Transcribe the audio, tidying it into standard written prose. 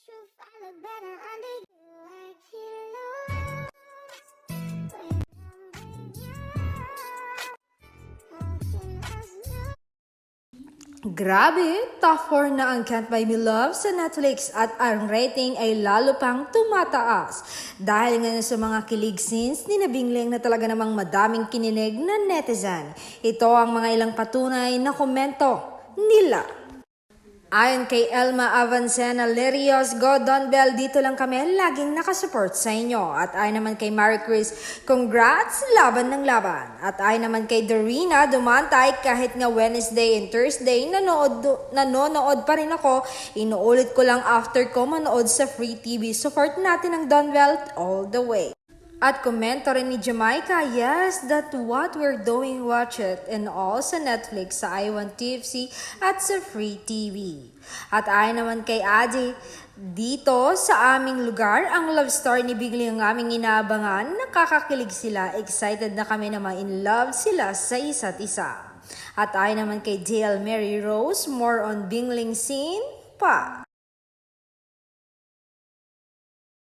truth, I look better under you. I feel lost when I'm with you. Motion as no. Grabe, top 4 na ang Can't Buy Me Love sa Netflix at ang rating ay lalo pang tumataas. Dahil ngayon sa mga kilig scenes, ninabingling na talaga namang madaming kinilig na netizen. Ito ang mga ilang patunay na komento nila. Ayon kay Elma Avancena Lerios, Go Don Bell, dito lang kami laging nakasupport sa inyo. At ayon naman kay Marie Chris, congrats, laban ng laban. At ayon naman kay Dorina Dumantay, kahit nga Wednesday and Thursday, nanonood pa rin ako. Inuulit ko lang after ko manood sa Free TV. Support natin ang Don Bell all the way. At komento rin ni Jamaica, yes, that's what we're doing, watch it. And all sa Netflix, sa iWant TFC at sa Free TV. At ayon naman kay Adi, dito sa aming lugar, ang love story ni Bigli ang aming inaabangan. Nakakakilig sila, excited na kami na ma-in love sila sa isa't isa. At ayon naman kay DL Mary Rose, more on Bingling scene pa.